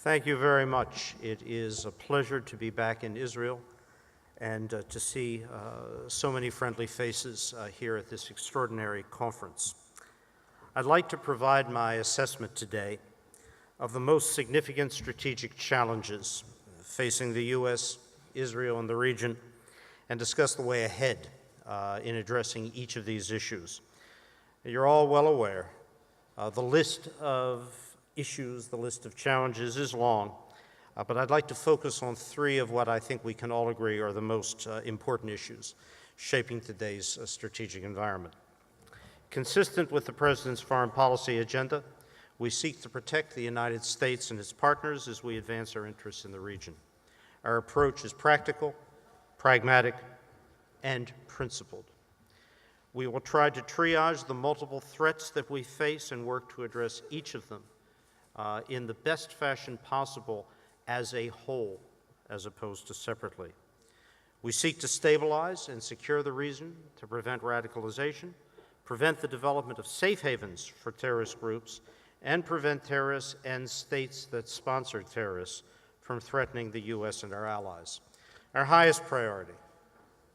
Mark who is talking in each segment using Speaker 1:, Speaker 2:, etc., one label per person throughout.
Speaker 1: Thank you very much. It is a pleasure to be back in Israel and to see so many friendly faces here at this extraordinary conference. I'd like to provide my assessment today of the most significant strategic challenges facing the U.S., Israel, and the region, and discuss the way ahead in addressing each of these issues. You're all well aware the list of issues, the list of challenges is long, but I'd like to focus on three of what I think we can all agree are the most important issues shaping today's strategic environment. Consistent with the President's foreign policy agenda, we seek to protect the United States and its partners as we advance our interests in the region. Our approach is practical, pragmatic, and principled. We will try to triage the multiple threats that we face and work to address each of them in the best fashion possible as a whole, as opposed to separately. We seek to stabilize and secure the region to prevent radicalization, prevent the development of safe havens for terrorist groups, and prevent terrorists and states that sponsor terrorists from threatening the U.S. and our allies. Our highest priority,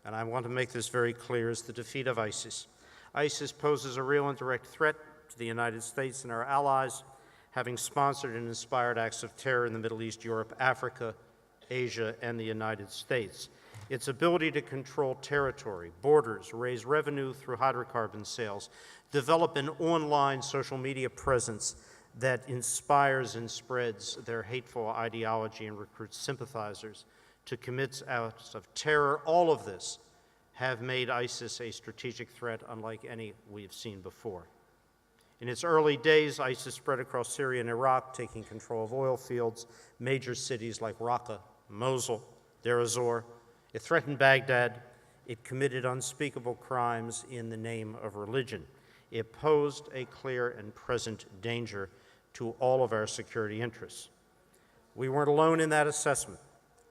Speaker 1: and I want to make this very clear, is the defeat of ISIS. ISIS poses a real and direct threat to the United States and our allies, having sponsored and inspired acts of terror in the Middle East, Europe, Africa, Asia, and the United States. Its ability to control territory, borders, raise revenue through hydrocarbon sales, develop an online social media presence that inspires and spreads their hateful ideology and recruits sympathizers to commit acts of terror, all of this have made ISIS a strategic threat unlike any we have seen before. In its early days, ISIS spread across Syria and Iraq, taking control of oil fields, major cities like Raqqa, Mosul, Deir ez-Zor. It threatened Baghdad. It committed unspeakable crimes in the name of religion. It posed a clear and present danger to all of our security interests. We weren't alone in that assessment.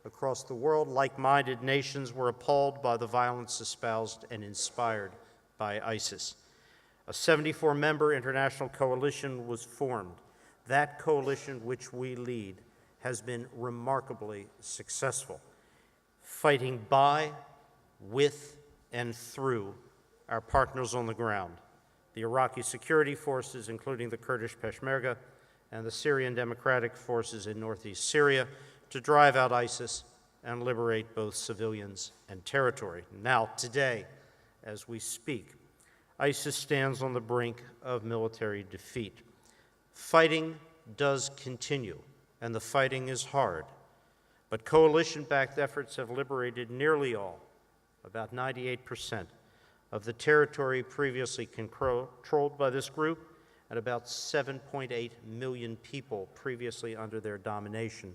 Speaker 1: Across the world, like-minded nations were appalled by the violence espoused and inspired by ISIS. A 74-member international coalition was formed. That coalition, which we lead, has been remarkably successful, fighting by, with, and through our partners on the ground, the Iraqi security forces, including the Kurdish Peshmerga, and the Syrian Democratic Forces in northeast Syria, to drive out ISIS and liberate both civilians and territory. Now, today, as we speak, ISIS stands on the brink of military defeat. Fighting does continue, and the fighting is hard, but coalition-backed efforts have liberated nearly all, about 98%, of the territory previously controlled by this group, and about 7.8 million people previously under their domination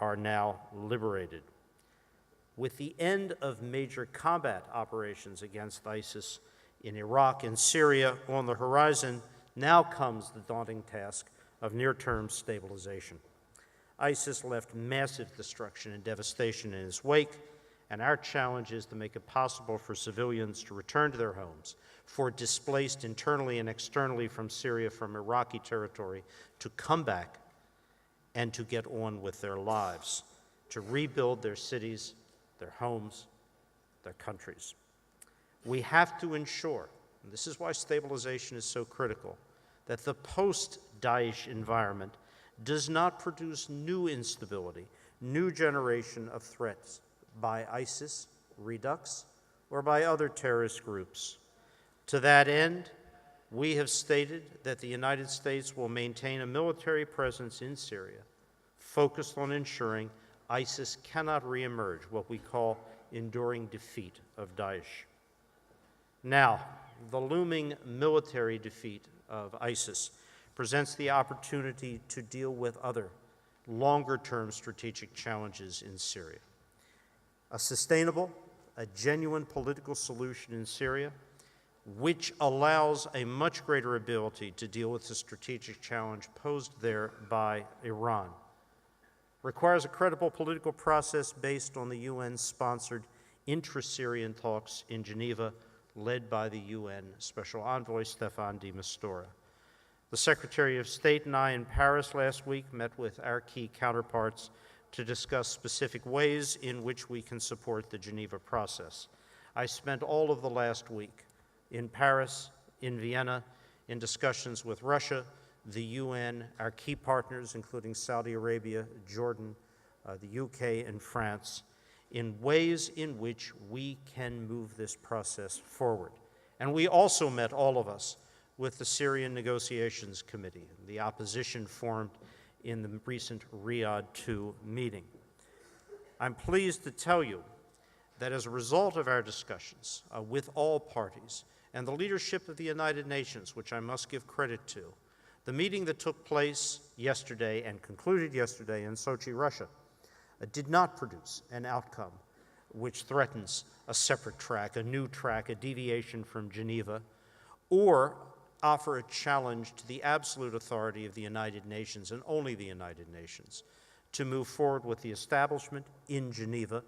Speaker 1: are now liberated. With the end of major combat operations against ISIS in Iraq and Syria on the horizon, now comes the daunting task of near-term stabilization. ISIS left massive destruction and devastation in its wake, and our challenge is to make it possible for civilians to return to their homes, for displaced internally and externally from Syria, from Iraqi territory, to come back and to get on with their lives, to rebuild their cities, their homes, their countries. We have to ensure, and this is why stabilization is so critical, that the post-Daesh environment does not produce new instability, new generation of threats by ISIS, Redux, or by other terrorist groups. To that end, we have stated that the United States will maintain a military presence in Syria, focused on ensuring ISIS cannot reemerge, what we call enduring defeat of Daesh. Now, the looming military defeat of ISIS presents the opportunity to deal with other longer-term strategic challenges in Syria. A sustainable, a genuine political solution in Syria, which allows a much greater ability to deal with the strategic challenge posed there by Iran, requires a credible political process based on the UN-sponsored intra-Syrian talks in Geneva, led by the UN Special Envoy Staffan de Mistura. The Secretary of State and I in Paris last week met with our key counterparts to discuss specific ways in which we can support the Geneva process. I spent all of the last week in Paris, in Vienna, in discussions with Russia, the UN, our key partners, including Saudi Arabia, Jordan, the UK, and France, in ways in which we can move this process forward. And we also met, all of us, with the Syrian Negotiations Committee, the opposition formed in the recent Riyadh II meeting. I'm pleased to tell you that as a result of our discussions with all parties and the leadership of the United Nations, which I must give credit to, the meeting that took place yesterday and concluded yesterday in Sochi, Russia, did not produce an outcome which threatens a separate track, a new track, a deviation from Geneva, or offer a challenge to the absolute authority of the United Nations, and only the United Nations, to move forward with the establishment in Geneva,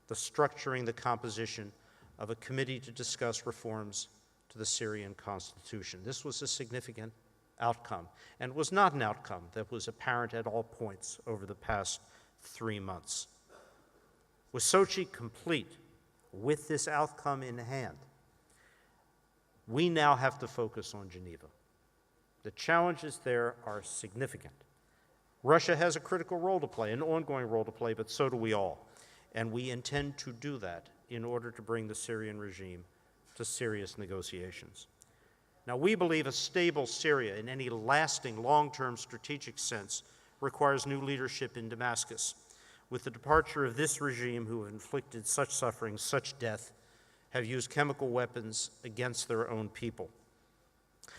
Speaker 1: the structuring, the composition of a committee to discuss reforms to the Syrian constitution. This was a significant outcome, and was not an outcome that was apparent at all points over the past 3 months. With Sochi complete, with this outcome in hand, we now have to focus on Geneva. The challenges there are significant. Russia has a critical role to play, an ongoing role to play, but so do we all. And we intend to do that in order to bring the Syrian regime to serious negotiations. Now, we believe a stable Syria in any lasting, long-term strategic sense requires new leadership in Damascus. With the departure of this regime, who have inflicted such suffering, such death, have used chemical weapons against their own people.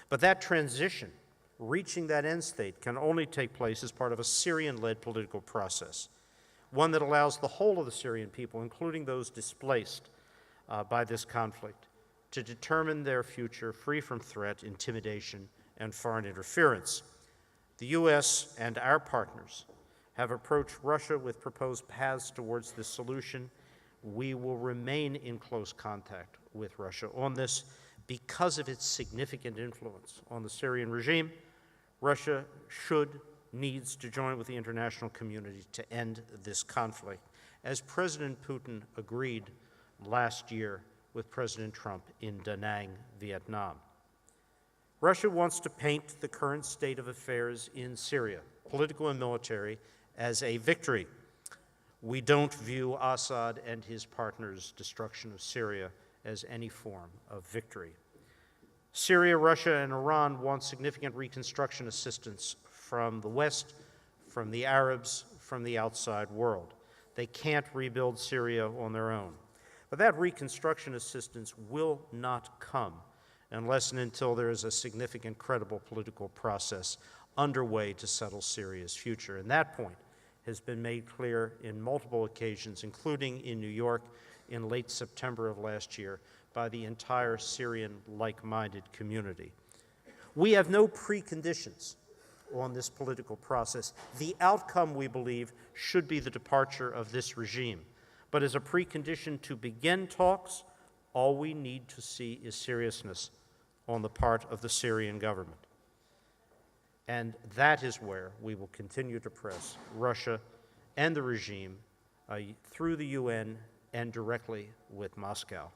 Speaker 1: But that transition, reaching that end state, can only take place as part of a Syrian-led political process, one that allows the whole of the Syrian people, including those displaced by this conflict, to determine their future free from threat, intimidation, and foreign interference. The U.S. and our partners have approached Russia with proposed paths towards this solution. We will remain in close contact with Russia on this because of its significant influence on the Syrian regime. Russia needs to join with the international community to end this conflict, as President Putin agreed last year with President Trump in Da Nang, Vietnam. Russia wants to paint the current state of affairs in Syria, political and military, as a victory. We don't view Assad and his partners' destruction of Syria as any form of victory. Syria, Russia, and Iran want significant reconstruction assistance from the West, from the Arabs, from the outside world. They can't rebuild Syria on their own. But that reconstruction assistance will not come unless and until there is a significant, credible political process underway to settle Syria's future. And that point has been made clear in multiple occasions, including in New York in late September of last year, by the entire Syrian like-minded community. We have no preconditions on this political process. The outcome, we believe, should be the departure of this regime. But as a precondition to begin talks, all we need to see is seriousness on the part of the Syrian government. And that is where we will continue to press Russia and the regime through the UN and directly with Moscow.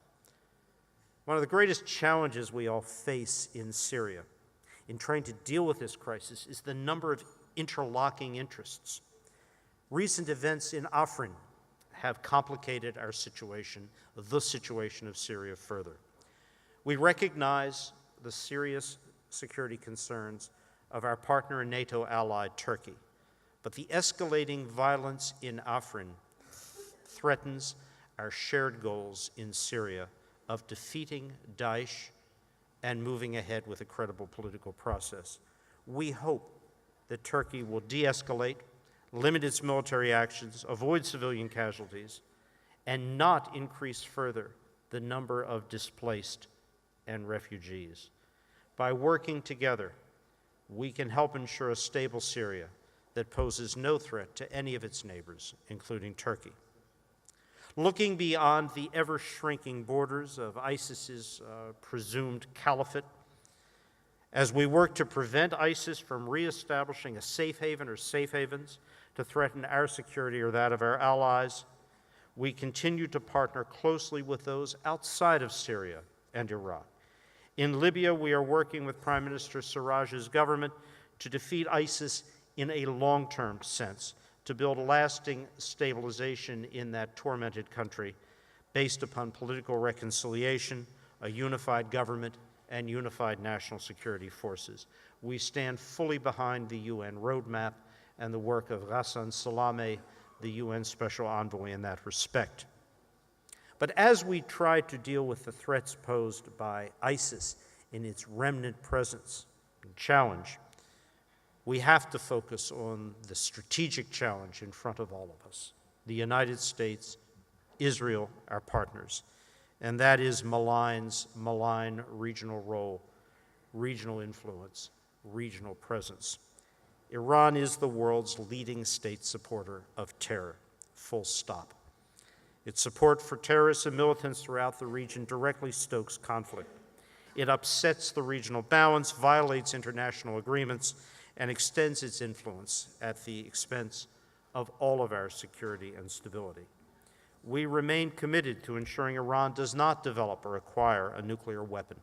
Speaker 1: One of the greatest challenges we all face in Syria in trying to deal with this crisis is the number of interlocking interests. Recent events in Afrin have complicated our situation, the situation of Syria, further. We recognize the serious security concerns of our partner and NATO ally, Turkey, but the escalating violence in Afrin threatens our shared goals in Syria of defeating Daesh and moving ahead with a credible political process. We hope that Turkey will de-escalate, limit its military actions, avoid civilian casualties, and not increase further the number of displaced and refugees. By working together, we can help ensure a stable Syria that poses no threat to any of its neighbors, including Turkey. Looking beyond the ever-shrinking borders of ISIS's presumed caliphate As we work to prevent ISIS from reestablishing a safe haven or safe havens to threaten our security or that of our allies, we continue to partner closely with those outside of Syria and Iraq. In Libya, we are working with Prime Minister Sarraj's government to defeat ISIS in a long-term sense, to build lasting stabilization in that tormented country based upon political reconciliation, a unified government, and unified national security forces. We stand fully behind the UN roadmap and the work of Ghassan Salameh, the UN Special Envoy, in that respect. But as we try to deal with the threats posed by ISIS in its remnant presence and challenge, we have to focus on the strategic challenge in front of all of us, the United States, Israel, our partners, and that is malign regional role, regional influence, regional presence. Iran is the world's leading state supporter of terror, full stop. Its support for terrorists and militants throughout the region directly stokes conflict. It upsets the regional balance, violates international agreements, and extends its influence at the expense of all of our security and stability. We remain committed to ensuring Iran does not develop or acquire a nuclear weapon.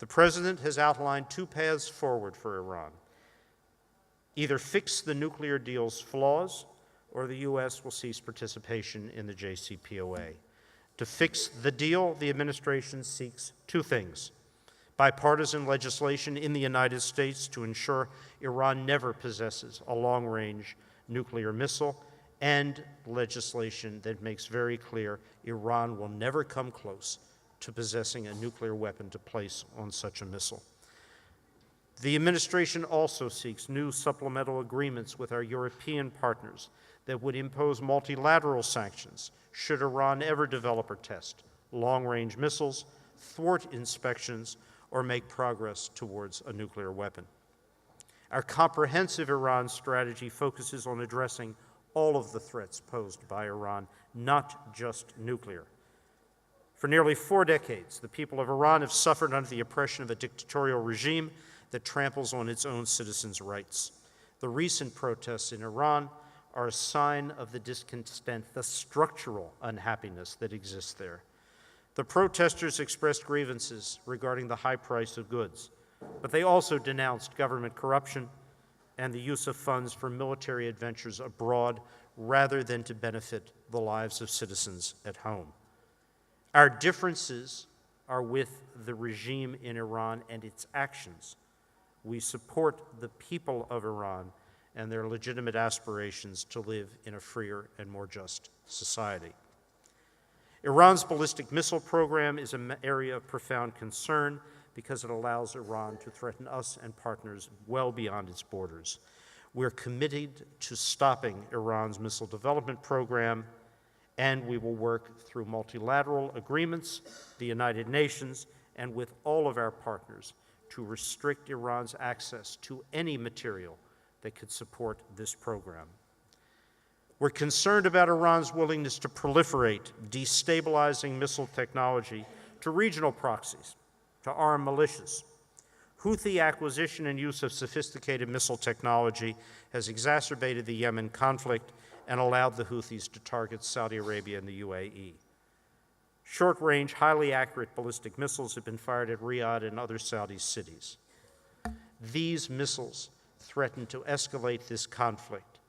Speaker 1: The President has outlined two paths forward for Iran. Either fix the nuclear deal's flaws, or the U.S. will cease participation in the JCPOA. To fix the deal, the administration seeks two things: bipartisan legislation in the United States to ensure Iran never possesses a long-range nuclear missile, and legislation that makes very clear Iran will never come close to possessing a nuclear weapon to place on such a missile. The administration also seeks new supplemental agreements with our European partners that would impose multilateral sanctions should Iran ever develop or test long-range missiles, thwart inspections, or make progress towards a nuclear weapon. Our comprehensive Iran strategy focuses on addressing all of the threats posed by Iran, not just nuclear. For nearly 4 decades, the people of Iran have suffered under the oppression of a dictatorial regime that tramples on its own citizens' rights. The recent protests in Iran are a sign of the discontent, the structural unhappiness that exists there. The protesters expressed grievances regarding the high price of goods, but they also denounced government corruption and the use of funds for military adventures abroad rather than to benefit the lives of citizens at home. Our differences are with the regime in Iran and its actions. We support the people of Iran and their legitimate aspirations to live in a freer and more just society. Iran's ballistic missile program is an area of profound concern because it allows Iran to threaten us and partners well beyond its borders. We're committed to stopping Iran's missile development program, and we will work through multilateral agreements, the United Nations, and with all of our partners to restrict Iran's access to any material that could support this program. We're concerned about Iran's willingness to proliferate destabilizing missile technology to regional proxies, to arm militias. Houthi acquisition and use of sophisticated missile technology has exacerbated the Yemen conflict and allowed the Houthis to target Saudi Arabia and the UAE. Short-range, highly accurate ballistic missiles have been fired at Riyadh and other Saudi cities. These missiles threaten to escalate this conflict.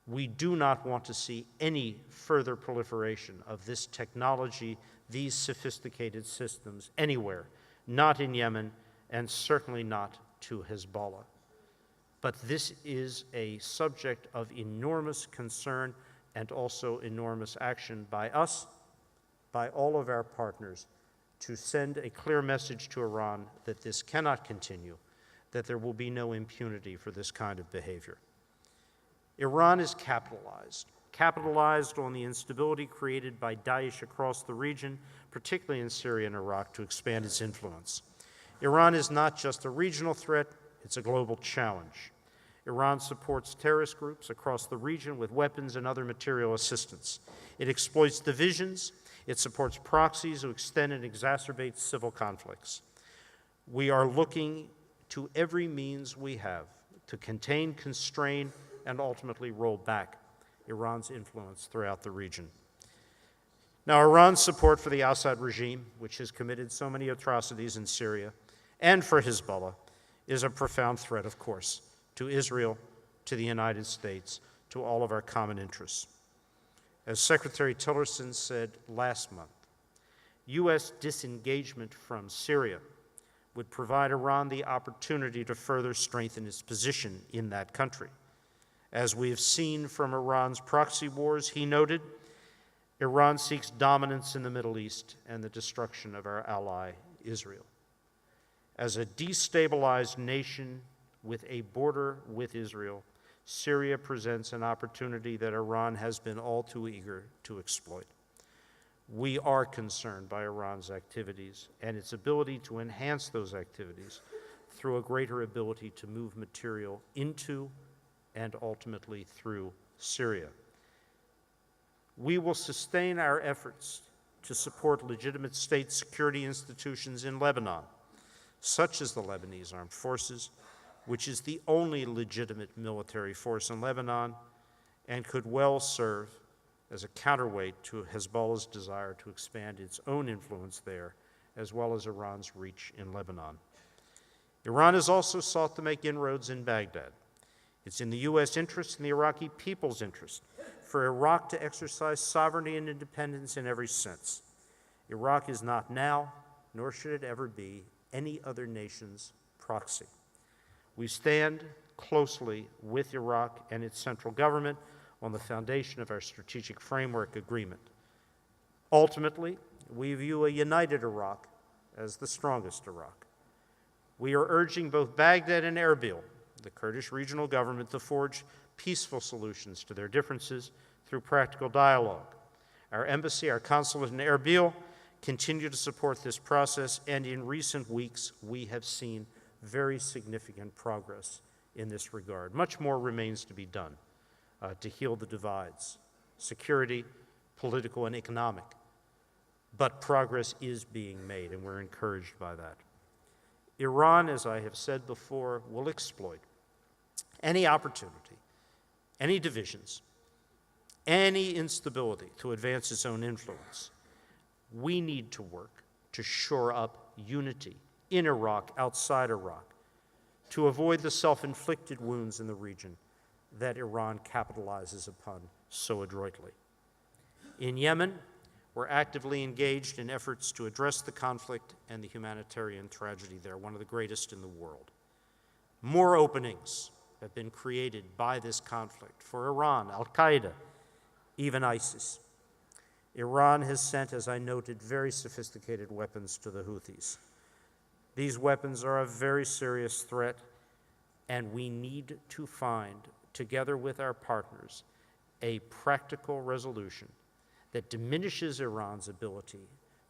Speaker 1: We do not want to see any further proliferation of this technology, these sophisticated systems anywhere, not in Yemen, and certainly not to Hezbollah. But this is a subject of enormous concern and also enormous action by us, by all of our partners, to send a clear message to Iran that this cannot continue, that there will be no impunity for this kind of behavior. Iran is capitalized on the instability created by Daesh across the region, particularly in Syria and Iraq, to expand its influence. Iran is not just a regional threat, it's a global challenge. Iran supports terrorist groups across the region with weapons and other material assistance. It exploits divisions. It supports proxies who extend and exacerbate civil conflicts. We are looking to every means we have to contain, constrain, and ultimately roll back Iran's influence throughout the region. Now, Iran's support for the Assad regime, which has committed so many atrocities in Syria, and for Hezbollah, is a profound threat, of course, to Israel, to the United States, to all of our common interests. As Secretary Tillerson said last month, U.S. disengagement from Syria would provide Iran the opportunity to further strengthen its position in that country. As we have seen from Iran's proxy wars, he noted, Iran seeks dominance in the Middle East and the destruction of our ally, Israel. As a destabilized nation with a border with Israel, Syria presents an opportunity that Iran has been all too eager to exploit. We are concerned by Iran's activities and its ability to enhance those activities through a greater ability to move material into and ultimately through Syria. We will sustain our efforts to support legitimate state security institutions in Lebanon, such as the Lebanese Armed Forces, which is the only legitimate military force in Lebanon and could well serve as a counterweight to Hezbollah's desire to expand its own influence there, as well as Iran's reach in Lebanon. Iran has also sought to make inroads in Baghdad. It's in the U.S. interest and the Iraqi people's interest for Iraq to exercise sovereignty and independence in every sense. Iraq is not now, nor should it ever be, any other nation's proxy. We stand closely with Iraq and its central government on the foundation of our strategic framework agreement. Ultimately, we view a united Iraq as the strongest Iraq. We are urging both Baghdad and Erbil, the Kurdish regional government, to forge peaceful solutions to their differences through practical dialogue. Our embassy, our consulate in Erbil, continue to support this process, and in recent weeks, we have seen very significant progress in this regard. Much more remains to be done to heal the divides, security, political, and economic. But progress is being made, and we're encouraged by that. Iran, as I have said before, will exploit any opportunity, any divisions, any instability to advance its own influence. We need to work to shore up unity in Iraq, outside Iraq, to avoid the self-inflicted wounds in the region that Iran capitalizes upon so adroitly. In Yemen, we're actively engaged in efforts to address the conflict and the humanitarian tragedy there, one of the greatest in the world. More openings have been created by this conflict for Iran, Al-Qaeda, even ISIS. Iran has sent, as I noted, very sophisticated weapons to the Houthis. These weapons are a very serious threat, and we need to find, together with our partners, a practical resolution that diminishes Iran's ability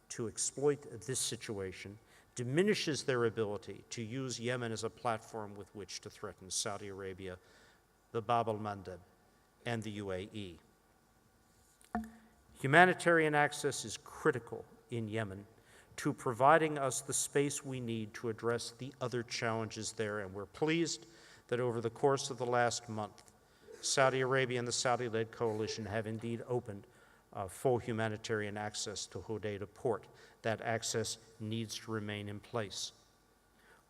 Speaker 1: to exploit this situation, diminishes their ability to use Yemen as a platform with which to threaten Saudi Arabia, the Bab al-Mandeb, and the UAE. Humanitarian access is critical in Yemen to providing us the space we need to address the other challenges there, and we're pleased that over the course of the last month, Saudi Arabia and the Saudi-led coalition have indeed opened full humanitarian access to Hodeidah port. That access needs to remain in place.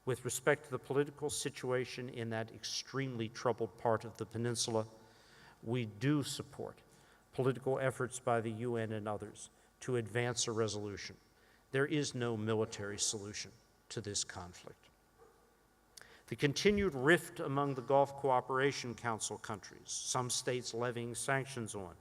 Speaker 1: With respect to the political situation in that extremely troubled part of the peninsula, we do support political efforts by the UN and others to advance a resolution. There is no military solution to this conflict. The continued rift among the Gulf Cooperation Council countries, some states levying sanctions on,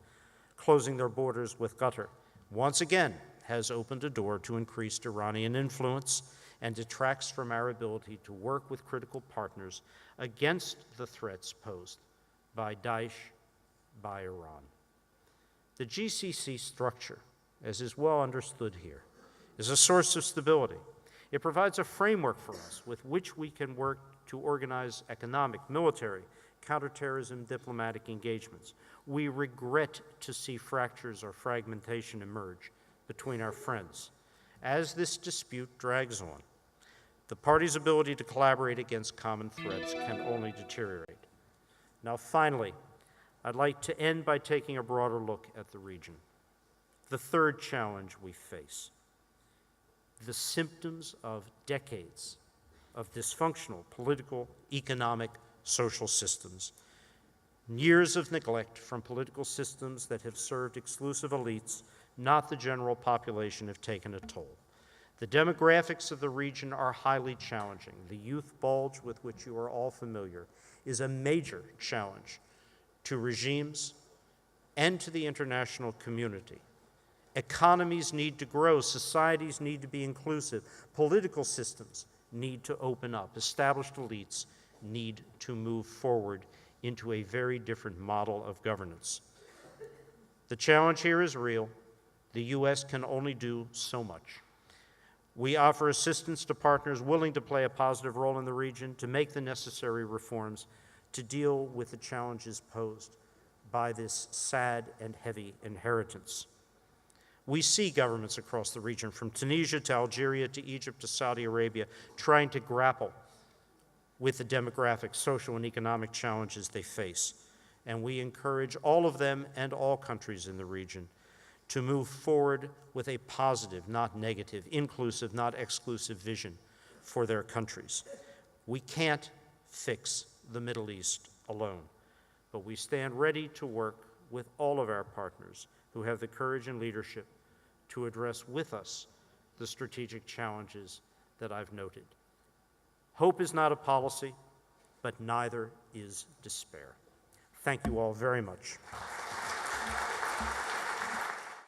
Speaker 1: closing their borders with Qatar, once again has opened a door to increased Iranian influence and detracts from our ability to work with critical partners against the threats posed by Daesh, by Iran. The GCC structure, as is well understood here, is a source of stability. It provides a framework for us with which we can work to organize economic, military, counterterrorism, diplomatic engagements. We regret to see fractures or fragmentation emerge between our friends. As this dispute drags on, the parties' ability to collaborate against common threats can only deteriorate. Now, finally, I'd like to end by taking a broader look at the region. The third challenge we face, the symptoms of decades of dysfunctional political, economic, social systems. Years of neglect from political systems that have served exclusive elites, not the general population, have taken a toll. The demographics of the region are highly challenging. The youth bulge, with which you are all familiar, is a major challenge to regimes and to the international community. Economies need to grow, societies need to be inclusive, political systems need to open up, established elites need to move forward into a very different model of governance. The challenge here is real. The U.S. can only do so much. We offer assistance to partners willing to play a positive role in the region, to make the necessary reforms, to deal with the challenges posed by this sad and heavy inheritance. We see governments across the region, from Tunisia to Algeria to Egypt to Saudi Arabia, trying to grapple with the demographic, social, and economic challenges they face. And we encourage all of them and all countries in the region to move forward with a positive, not negative, inclusive, not exclusive vision for their countries. We can't fix the Middle East alone, but we stand ready to work with all of our partners who have the courage and leadership to address with us the strategic challenges that I've noted. Hope is not a policy, but neither is despair. Thank you all very much.